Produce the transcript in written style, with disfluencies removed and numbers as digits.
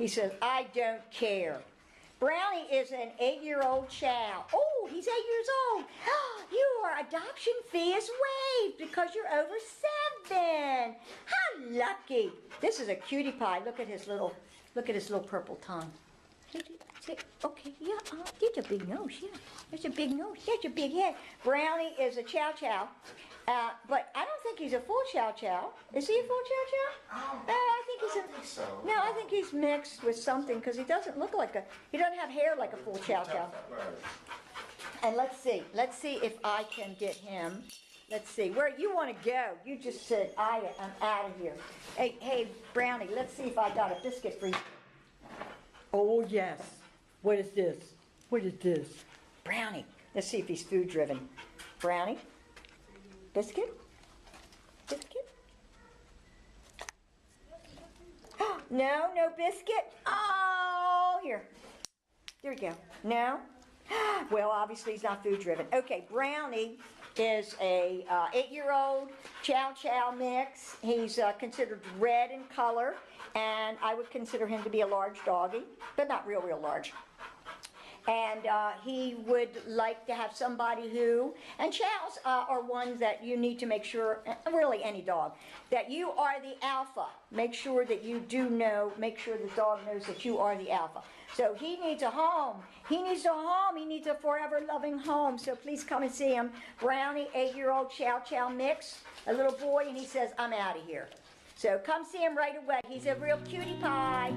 He says, I don't care. Brownie is an 8-year-old chow. Oh, he's 8 years old. Your adoption fee is waived because you're over 7. How lucky. This is a cutie pie. Look at his little purple tongue. Okay, yeah, there's a big nose, yeah. There's a big nose, there's a big head. Brownie is a chow chow, but I don't think he's a full chow chow. Is he a full chow chow? I think so. No, I think he's mixed with something because he doesn't look like he doesn't have hair like a full chow chow. And let's see if I can get him. Let's see, where you want to go? You just said, I'm out of here. Hey, Brownie, let's see if I got a biscuit for you. Oh, yes. What is this? What is this? Brownie. Let's see if he's food driven. Brownie? Biscuit? Biscuit? No, no biscuit? Oh, here. There you go. No? Well, obviously he's not food driven. Okay, Brownie is a 8-year-old chow chow mix. He's considered red in color, and I would consider him to be a large doggy, but not real large. And he would like to have somebody who, and chows are ones that you need to make sure, really any dog, that you are the alpha. Make sure that you make sure the dog knows that you are the alpha. So he needs a home. He needs a home. He needs a forever loving home. So please come and see him. Brownie, 8-year-old chow chow mix, a little boy, and he says, I'm out of here. So come see him right away. He's a real cutie pie.